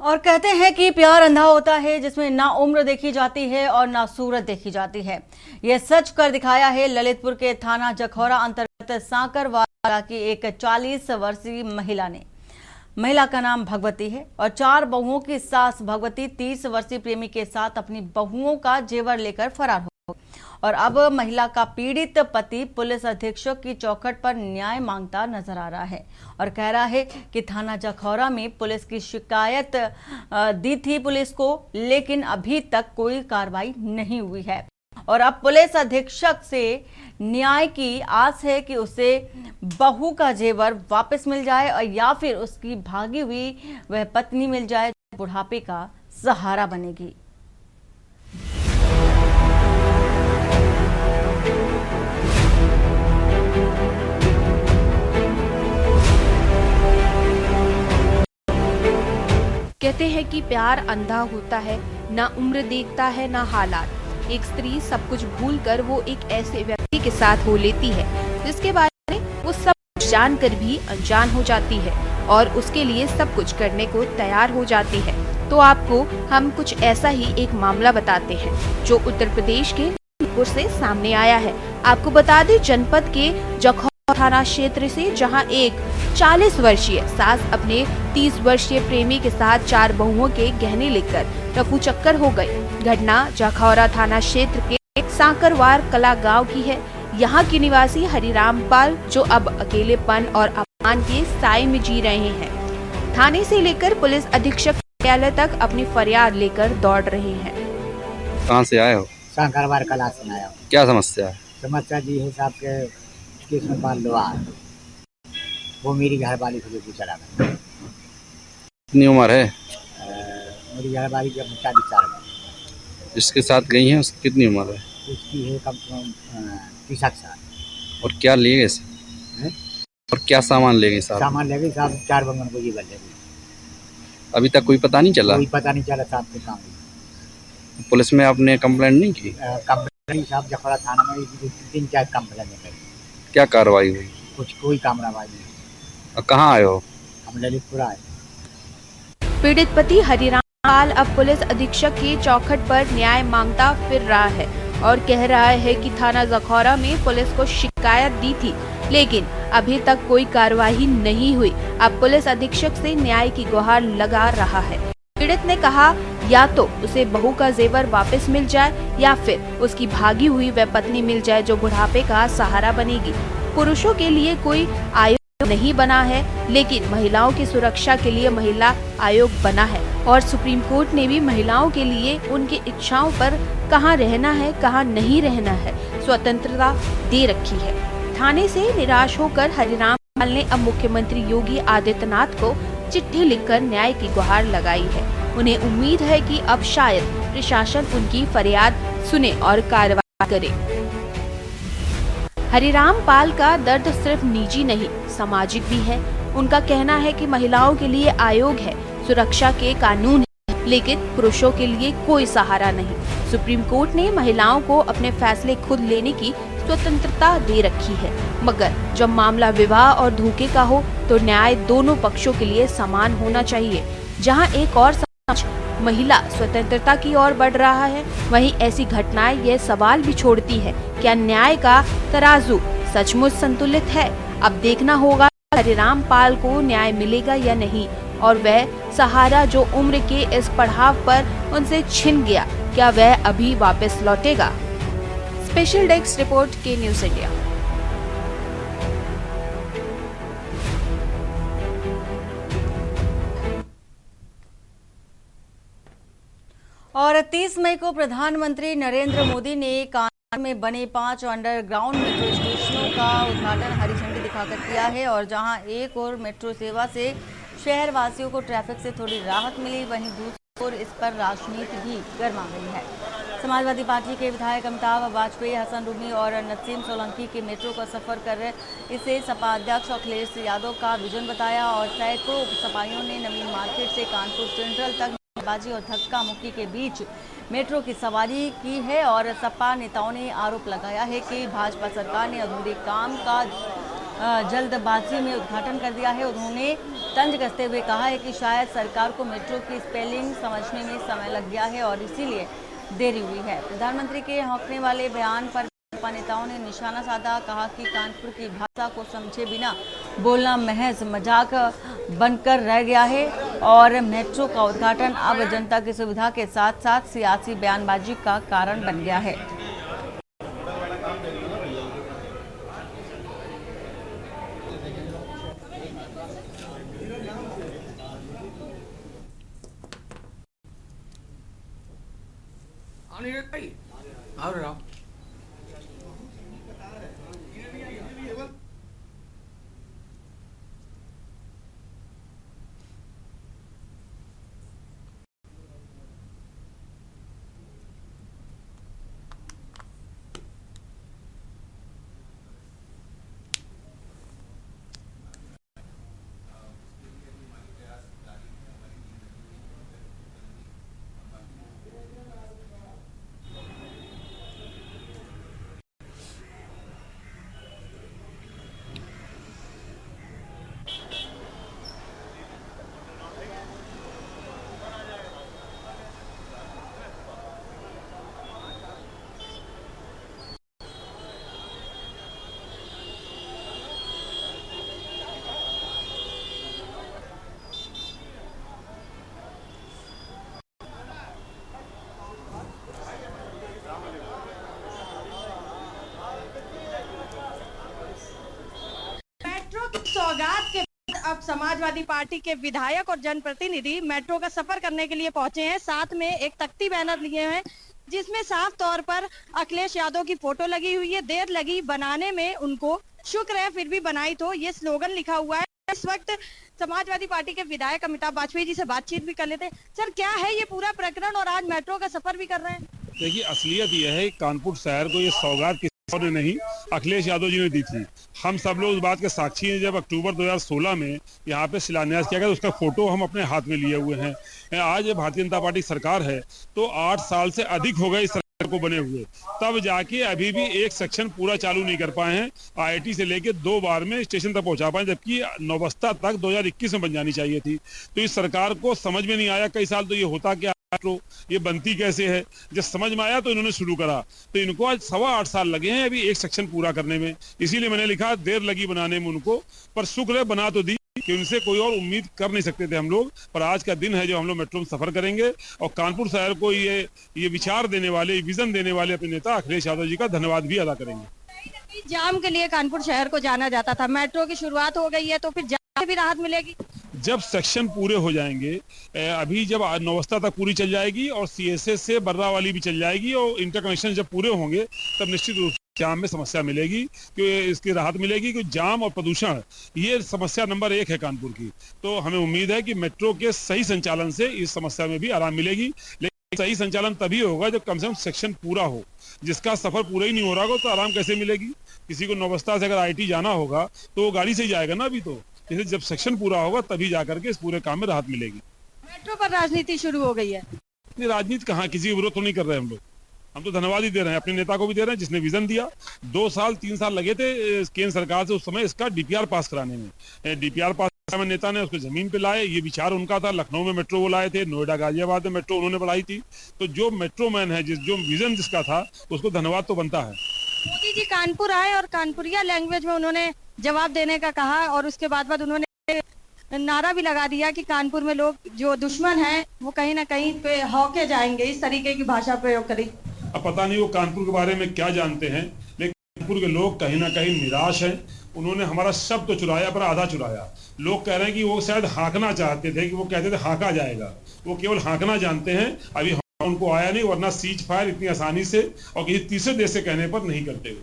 और कहते हैं कि प्यार अंधा होता है जिसमें ना उम्र देखी जाती है और ना सूरत देखी जाती है। यह सच कर दिखाया है ललितपुर के थाना जखौरा अंतर्गत सांकरवाला की एक 40 वर्षीय महिला ने। महिला का नाम भगवती है और 4 बहुओं की सास भगवती 30 वर्षीय प्रेमी के साथ अपनी बहुओं का जेवर लेकर फरार हो और अब महिला का पीड़ित पति पुलिस अधीक्षक की चौखट पर न्याय मांगता नजर आ रहा है और कह रहा है कि थाना जखौरा में पुलिस की शिकायत दी थी पुलिस को, लेकिन अभी तक कोई कार्रवाई नहीं हुई है और अब पुलिस अधीक्षक से न्याय की आस है कि उसे बहू का जेवर वापस मिल जाए और या फिर उसकी भागी हुई वह पत्नी मिल जाए जो बुढ़ापे का सहारा बनेगी। कहते हैं कि प्यार अंधा होता है, ना उम्र देखता है ना हालात। एक स्त्री सब कुछ भूलकर वो एक ऐसे व्यक्ति के साथ हो लेती है जिसके बारे में वो सब कुछ जानकर भी अनजान हो जाती है और उसके लिए सब कुछ करने को तैयार हो जाती है। तो आपको हम कुछ ऐसा ही एक मामला बताते हैं जो उत्तर प्रदेश के ललितपुर से सामने आया है। आपको बता दें जनपद के जखौरा थाना क्षेत्र से, जहां एक 40 वर्षीय सास अपने 30 वर्षीय प्रेमी के साथ 4 बहुओं के गहने लेकर रफू चक्कर हो गई। घटना जखौरा थाना क्षेत्र के सांकरवार कला गांव की है। यहां के निवासी हरिराम पाल जो अब अकेलेपन और अपमान के साए में जी रहे हैं, थाने से लेकर पुलिस अधीक्षक कार्यालय तक अपनी फरियाद लेकर दौड़ रहे हैं। कहां से आए हो? सांकरवार कला से आया। क्या समस्या है? समस्या जी है साहब के किस्म पाल लोहा, वो मेरी घर वाली को लेकर चला गया। कितनी उम्र है? मेरी घर वाली जब 40 साल की। जिसके साथ गई हैं उसकी कितनी उम्र है? उसकी है कम से कम 30 साल। और क्या ले गए? और क्या सामान ले गए? सामान ले गए साहब, 4 बंगन को ये बदले। अभी तक कोई पता नहीं चला? कोई पता नहीं चला साहब के काम। पुलिस में आपने कंप्लेंट नहीं की? कंप्लेंट साहब जखौरा थाना में 3-4 कंप्लेंट करी। क्या कार्रवाई हुई? कुछ कोई कार्रवाई नहीं। कहाँ आए हो? हम ललितपुर आए। पीड़ित पति हरिराम पाल अब पुलिस अधीक्षक की चौखट पर न्याय मांगता फिर रहा है और कह रहा है कि थाना जखौरा में पुलिस को शिकायत दी थी, लेकिन अभी तक कोई कार्रवाई नहीं हुई। अब पुलिस अधीक्षक से न्याय की गुहार लगा रहा है। पीड़ित ने कहा या तो उसे बहू का जेवर वापस मिल जाए या फिर उसकी भागी हुई वह पत्नी मिल जाए जो बुढ़ापे का सहारा बनेगी। पुरुषों के लिए कोई आयोग नहीं बना है, लेकिन महिलाओं की सुरक्षा के लिए महिला आयोग बना है और सुप्रीम कोर्ट ने भी महिलाओं के लिए उनकी इच्छाओं पर कहां रहना है कहां नहीं रहना है स्वतंत्रता दे रखी है। थाने से निराश होकर हरिराम पाल ने अब मुख्यमंत्री योगी आदित्यनाथ को चिट्ठी लिखकर न्याय की गुहार लगाई है। उन्हें उम्मीद है कि अब शायद प्रशासन उनकी फरियाद सुने और कार्रवाई करे। हरिराम पाल का दर्द सिर्फ निजी नहीं सामाजिक भी है। उनका कहना है कि महिलाओं के लिए आयोग है, सुरक्षा के कानून है, लेकिन पुरुषों के लिए कोई सहारा नहीं। सुप्रीम कोर्ट ने महिलाओं को अपने फैसले खुद लेने की स्वतंत्रता दे रखी है, मगर जब मामला विवाह और धोखे का हो तो न्याय दोनों पक्षों के लिए समान होना चाहिए। जहां एक और समाज महिला स्वतंत्रता की ओर बढ़ रहा है, वहीं ऐसी घटनाएं यह सवाल भी छोड़ती है, क्या न्याय का तराजू सचमुच संतुलित है? अब देखना होगा हरिराम पाल को न्याय मिलेगा या नहीं और वह सहारा जो उम्र के इस पड़ाव पर उनसे छिन गया, क्या वह अभी वापस लौटेगा? स्पेशल डेस्क रिपोर्ट के न्यूज़ इंडिया। और 30 मई को प्रधानमंत्री नरेंद्र मोदी ने कानपुर में बने 5 अंडरग्राउंड मेट्रो स्टेशनों का उद्घाटन हरी झंडी दिखाकर किया है और जहां एक और मेट्रो सेवा से शहर वासियों को ट्रैफिक से थोड़ी राहत मिली, वहीं दूसरी ओर इस पर राजनीति भी गर्मा गई है। समाजवादी पार्टी के विधायक अमिताभ वाजपेयी, हसन रूमी और नसीम सोलंकी के मेट्रो का सफर कर इसे सपा अध्यक्ष अखिलेश यादव का विजन बताया और सैकड़ों सपाइयों ने नवीन मार्केट से कानपुर सेंट्रल तक बाजी और धक्का मुक्की के बीच मेट्रो की सवारी की है और सपा नेताओं ने आरोप लगाया है कि भाजपा सरकार ने अधूरे काम का जल्दबाजी में उद्घाटन कर दिया है। उन्होंने तंज कसते हुए कहा है कि शायद सरकार को मेट्रो की स्पेलिंग समझने में समय लग गया है और इसीलिए देरी हुई है। प्रधानमंत्री के हौंकने वाले बयान पर भाजपा नेताओं ने निशाना साधा। कहा कि कानपुर की भाषा को समझे बिना बोलना महज मजाक बनकर रह गया है और मेट्रो का उद्घाटन अब जनता की सुविधा के साथ साथ सियासी बयानबाजी का कारण बन गया है। सौगात के बाद अब समाजवादी पार्टी के विधायक और जनप्रतिनिधि मेट्रो का सफर करने के लिए पहुंचे हैं। साथ में एक तख्ती बैनर लिए हैं जिसमें साफ तौर पर अखिलेश यादव की फोटो लगी हुई है। देर लगी बनाने में उनको, शुक्र है फिर भी बनाई तो, ये स्लोगन लिखा हुआ है। इस वक्त समाजवादी पार्टी के विधायक अमिताभ वाजपेयी जी से बातचीत भी कर लेते हैं। सर, क्या है ये पूरा प्रकरण और आज मेट्रो का सफर भी कर रहे हैं? देखिए, असलियत यह है कानपुर शहर को ये सौगात किसी ने नहीं, अखिलेश यादव जी ने दी थी। हम सब लोग उस बात के साक्षी हैं। जब अक्टूबर 2016 में यहाँ पे शिलान्यास किया गया, उसका फोटो हम अपने हाथ में लिए हुए हैं। आज भारतीय जनता पार्टी सरकार है तो 8 साल से अधिक हो गए इस सरकार को बने हुए, तब जाके अभी भी एक सेक्शन पूरा चालू नहीं कर पाए हैं। IIT से लेके 2 बार में स्टेशन तक पहुंचा पाए, जबकि नौबस्ता तक 2021 में बन जानी चाहिए थी। तो इस सरकार को समझ में नहीं आया कई साल तो ये होता क्या, तो ये बनती कैसे है। जब समझ में आया तो इन्होंने शुरू करा। तो इनको आज 8.25 साल लगे हैं अभी एक सेक्शन पूरा करने में। इसीलिए मैंने लिखा देर लगी बनाने में उनको, पर शुक्र है बना तो दी, कि उनसे कोई और उम्मीद कर नहीं सकते थे हम लोग। पर आज का दिन है जो हम लोग मेट्रो में सफर करेंगे और कानपुर शहर को ये विचार देने वाले, विजन देने वाले अपने नेता अखिलेश यादव जी का धन्यवाद भी अदा करेंगे। जाम के लिए कानपुर शहर को जाना जाता था, मेट्रो की शुरुआत हो गई है तो फिर जाम से भी राहत मिलेगी। जब सेक्शन पूरे हो जाएंगे, अभी जब नौबस्ता तक पूरी चल जाएगी और CSA से बर्रा वाली भी चल जाएगी और इंटरकनेक्शन जब पूरे होंगे, तब निश्चित रूप से जाम में समस्या मिलेगी, कि इसकी राहत मिलेगी। कि जाम और प्रदूषण ये समस्या नंबर 1 है कानपुर की। तो हमें उम्मीद है कि मेट्रो के सही संचालन से इस समस्या में भी आराम मिलेगी। लेकिन सही संचालन तभी होगा जब कम से कम सेक्शन पूरा हो। जिसका सफर पूरा ही नहीं हो रहा होगा तो आराम कैसे मिलेगी। किसी को नौबस्ता से अगर IIT जाना होगा तो वो गाड़ी से ही जाएगा ना। अभी तो जैसे जब सेक्शन पूरा होगा तभी जाकर के इस पूरे काम में राहत मिलेगी। मेट्रो पर राजनीति शुरू हो गई है। राजनीति कहाँ, किसी की विरोध तो नहीं कर रहे हम तो धन्यवाद ही दे रहे हैं, अपने नेता को भी दे रहे हैं जिसने विजन दिया। 2 साल 3 साल लगे थे केंद्र सरकार से उस समय इसका DPR पास कराने में। DPR पास में नेता ने उसको जमीन पे लाए, ये विचार उनका था। लखनऊ में मेट्रो वो लाए थे, नोएडा गाजियाबाद में मेट्रो उन्होंने बढ़ाई थी। तो जो मेट्रो मैन है, जो विजन जिसका था, उसको धन्यवाद तो बनता है। मोदी जी कानपुर आए और कानपुरिया लैंग्वेज में उन्होंने जवाब देने का कहा और उसके बाद उन्होंने नारा भी लगा दिया कि कानपुर में लोग जो दुश्मन हैं वो कहीं ना कहीं पे हौके जाएंगे। इस तरीके की भाषा प्रयोग करी। अब पता नहीं वो कानपुर के बारे में क्या जानते हैं, लेकिन कानपुर के लोग कहीं ना कहीं निराश हैं। उन्होंने हमारा शब्द तो चुराया पर आधा चुराया। लोग कह रहे हैं कि वो शायद हाँकना चाहते थे, कि वो कहते थे हाँका जाएगा। वो केवल हाँकना जानते हैं, अभी उनको आया नहीं, वरना सीज फायर इतनी आसानी से और किसी तीसरे देश से कहने पर नहीं करते हुए।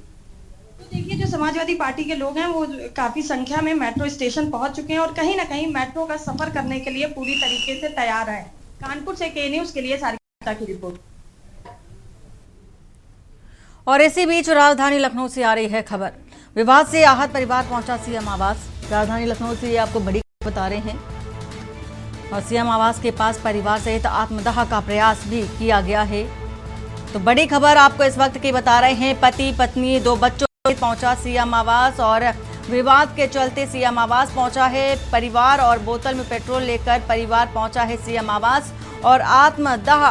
तो देखिए, जो समाजवादी पार्टी के लोग हैं वो काफी संख्या में मेट्रो स्टेशन पहुंच चुके हैं और कहीं ना कहीं मेट्रो का सफर करने के लिए पूरी तरीके से तैयार है। कानपुर से के न्यूज के लिए सारिका की रिपोर्ट। और इसी बीच राजधानी लखनऊ से आ रही है खबर। विवाद से आहत परिवार पहुंचा CM आवास। राजधानी लखनऊ से ये आपको बड़ी खबर बता रहे हैं और CM आवास के पास परिवार सहित आत्मदाह का प्रयास भी किया गया है। तो बड़ी खबर आपको इस वक्त की बता रहे हैं। पति पत्नी 2 बच्चों पहुंचा CM आवास और विवाद के चलते सीएम आवास पहुंचा है परिवार और बोतल में पेट्रोल लेकर परिवार पहुंचा है सीएम आवास और आत्मदाह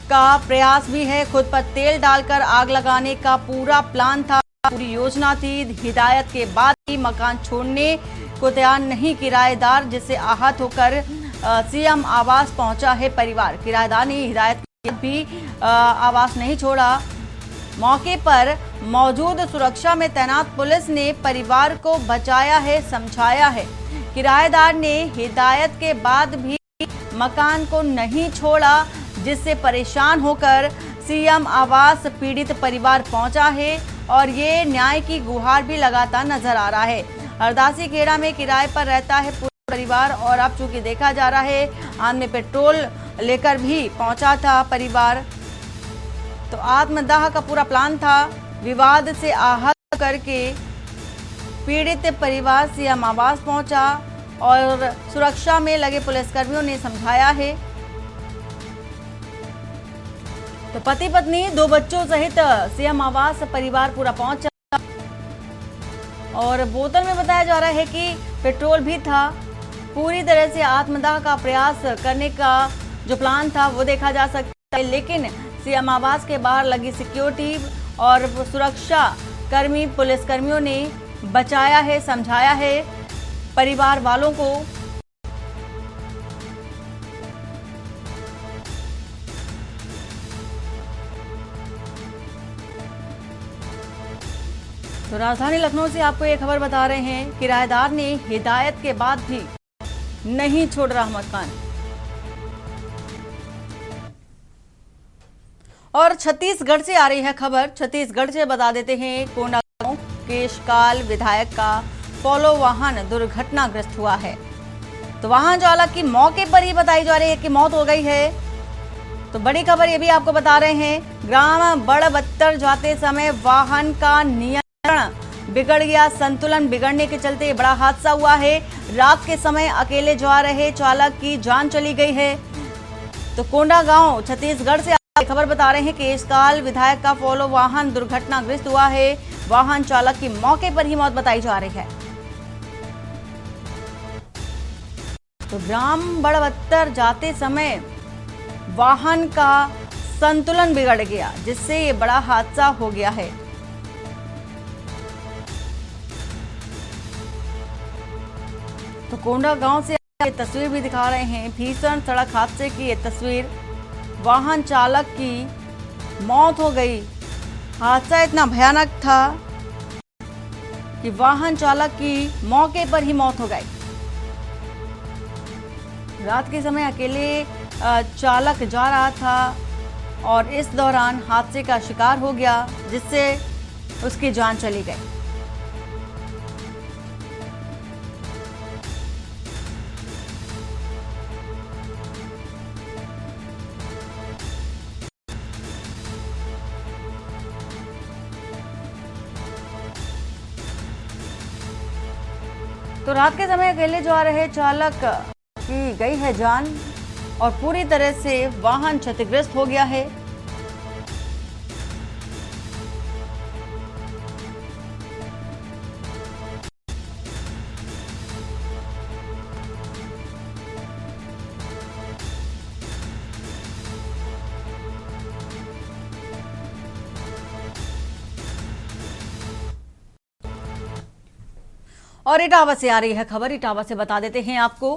का प्रयास भी है। खुद पर तेल डालकर आग लगाने का पूरा प्लान था, पूरी योजना थी। हिदायत के बाद ही मकान छोड़ने को तैयार नहीं किराएदार, जिससे आहत होकर सीएम आवास पहुंचा है परिवार। किराएदार ने हिदायत भी आवास नहीं छोड़ा। मौके पर मौजूद सुरक्षा में तैनात पुलिस ने परिवार को बचाया है, समझाया है। किराएदार ने हिदायत के बाद भी मकान को नहीं छोड़ा, जिससे परेशान होकर सीएम आवास पीड़ित परिवार पहुंचा है और ये न्याय की गुहार भी लगाता नजर आ रहा है। हरदासी खेड़ा में किराए पर रहता है पूरा परिवार और अब चूंकि देखा जा रहा है हाथ में पेट्रोल लेकर भी पहुंचा था परिवार। तो आत्मदाह का पूरा प्लान था। विवाद से आहत करके पीड़ित परिवार सीएम आवास पहुंचा और सुरक्षा में लगे पुलिसकर्मियों ने समझाया है। तो पति पत्नी 2 बच्चों सहित सीएम आवास परिवार पूरा पहुंचा और बोतल में बताया जा रहा है कि पेट्रोल भी था। पूरी तरह से आत्मदाह का प्रयास करने का जो प्लान था वो देखा जा सकता है, लेकिन सीएम आवास के बाहर लगी सिक्योरिटी और सुरक्षा कर्मी पुलिसकर्मियों ने बचाया है, समझाया है परिवार वालों को। तो राजधानी लखनऊ से आपको ये खबर बता रहे हैं, किराएदार ने हिदायत के बाद भी नहीं छोड़ रहा मकान। और छत्तीसगढ़ से आ रही है खबर, छत्तीसगढ़ से बता देते हैं। कोंडागांव केशकाल विधायक का पोलो वाहन दुर्घटनाग्रस्त हुआ है। तो वाहन चालक की मौके पर ही बताई जा रही है कि मौत हो गई है। तो बड़ी खबर ये भी आपको बता रहे हैं, ग्राम बड़बत्तर जाते समय वाहन का नियंत्रण बिगड़ गया। संतुलन बिगड़ने के चलते बड़ा हादसा हुआ है। रात के समय अकेले जा रहे चालक की जान चली गई है। तो कोंडागांव छत्तीसगढ़ से खबर बता रहे हैं, केशकाल विधायक का पोलो वाहन दुर्घटनाग्रस्त हुआ है। वाहन चालक की मौके पर ही मौत बताई जा रही है। तो ग्राम बड़बत्तर जाते समय वाहन का संतुलन बिगड़ गया, जिससे ये बड़ा हादसा हो गया है। तो कोंडागांव से ये तस्वीर भी दिखा रहे हैं, भीषण सड़क हादसे की ये तस्वीर। वाहन चालक की मौत हो गई। हादसा इतना भयानक था कि वाहन चालक की मौके पर ही मौत हो गई। रात के समय अकेले चालक जा रहा था और इस दौरान हादसे का शिकार हो गया, जिससे उसकी जान चली गई। तो रात के समय अकेले जा रहे चालक की गई है जान और पूरी तरह से वाहन क्षतिग्रस्त हो गया है। और इटावा से आ रही है खबर, इटावा से बता देते हैं आपको,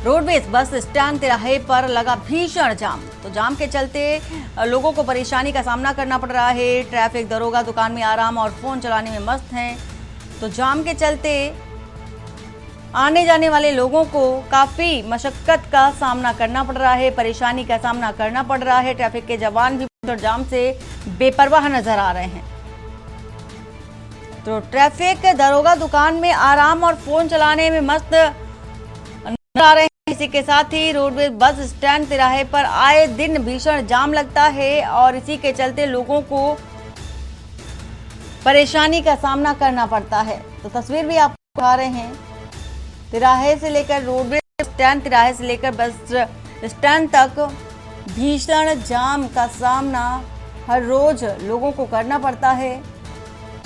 रोडवेज बस स्टैंड तिराहे पर लगा भीषण जाम। तो जाम के चलते लोगों को परेशानी का सामना करना पड़ रहा है। ट्रैफिक दरोगा दुकान में आराम और फोन चलाने में मस्त हैं। तो जाम के चलते आने जाने वाले लोगों को काफी मशक्कत का सामना करना पड़ रहा है, परेशानी का सामना करना पड़ रहा है। ट्रैफिक के जवान भी जाम से बेपरवाह नजर आ रहे हैं। तो ट्रैफिक दरोगा दुकान में आराम और फोन चलाने में मस्त नजर आ रहे हैं। इसी के साथ ही रोडवेज बस स्टैंड तिराहे पर आए दिन भीषण जाम लगता है और इसी के चलते लोगों को परेशानी का सामना करना पड़ता है। तो तस्वीर भी आप दिखा रहे हैं, तिराहे से लेकर रोडवेज स्टैंड, तिराहे से लेकर बस स्टैंड तक भीषण जाम का सामना हर रोज लोगों को करना पड़ता है।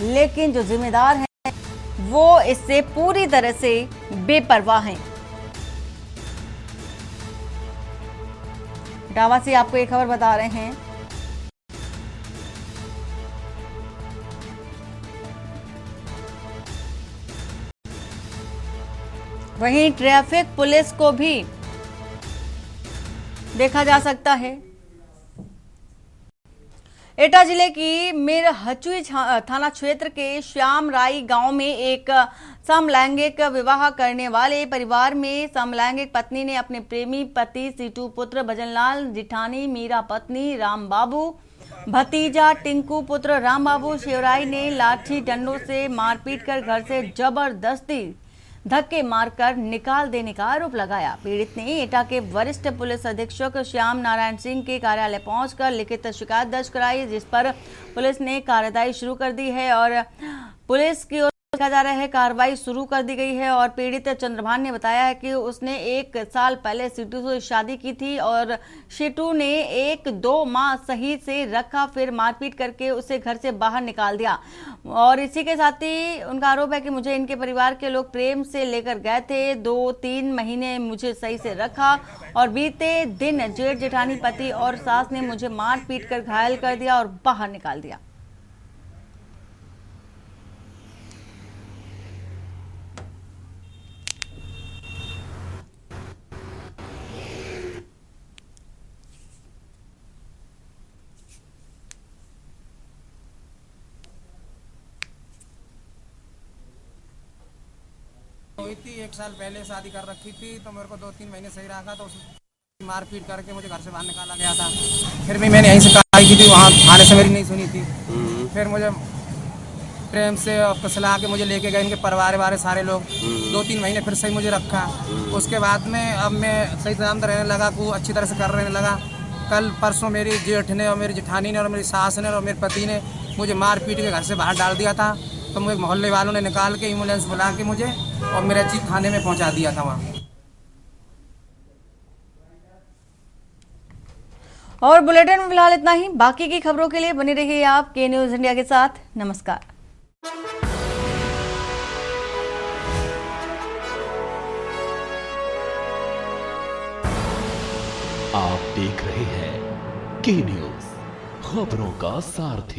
लेकिन जो जिम्मेदार हैं वो इससे पूरी तरह से बेपरवाह हैं। इटावा से आपको एक खबर बता रहे हैं। वहीं ट्रैफिक पुलिस को भी देखा जा सकता है। एटा जिले की मिरहचुई थाना क्षेत्र के श्याम राई गांव में एक समलैंगिक विवाह करने वाले परिवार में समलैंगिक पत्नी ने अपने प्रेमी पति सीटू पुत्र भजनलाल, जिठानी मीरा पत्नी राम बाबू, भतीजा टिंकू पुत्र राम बाबू शिवराई ने लाठी डंडों से मारपीट कर घर से जबरदस्ती धक्के मारकर निकाल देने का आरोप लगाया। पीड़ित ने एटा के वरिष्ठ पुलिस अधीक्षक श्याम नारायण सिंह के कार्यालय पहुंचकर लिखित शिकायत दर्ज कराई, जिस पर पुलिस ने कार्रवाई शुरू कर दी है और पुलिस की ओर देखा जा रहा है कार्रवाई शुरू कर दी गई है। और पीड़ित चंद्रभान ने बताया है कि उसने 1 साल पहले सीटू से शादी की थी और सीटू ने 1-2 माह सही से रखा, फिर मारपीट करके उसे घर से बाहर निकाल दिया। और इसी के साथ ही उनका आरोप है कि मुझे इनके परिवार के लोग प्रेम से लेकर गए थे, 2-3 महीने मुझे सही से रखा और बीते दिन जेठ जेठानी पति और सास ने मुझे मार पीट कर घायल कर दिया और बाहर निकाल दिया। हुई थी 1 साल पहले शादी कर रखी थी, तो मेरे को 2-3 महीने सही रखा, तो मारपीट करके मुझे घर से बाहर निकाला गया था। फिर भी मैंने यहीं से कार्रवाई की थी, वहाँ थाने से मेरी नहीं सुनी थी। फिर मुझे प्रेम से फसला के मुझे लेके गए इनके परिवार वाले सारे लोग, 2-3 महीने फिर सही मुझे रखा। उसके बाद में अब मैं सही सलामत रहने लगा, को अच्छी तरह से कर रहने लगा। कल परसों मेरी जेठ ने और मेरी जेठानी ने और मेरी सास ने और मेरे पति ने मुझे मार पीट के घर से बाहर डाल दिया था। तो मुझे मोहल्ले वालों ने निकाल के एम्बुलेंस बुला के मुझे और मेरे चीज थाने में पहुंचा दिया था वहाँ। और बुलेटिन में फिलहाल इतना ही। बाकी की खबरों के लिए बने रहिए आप के न्यूज इंडिया के साथ। नमस्कार। आप देख रहे हैं के न्यूज, खबरों का सारथी।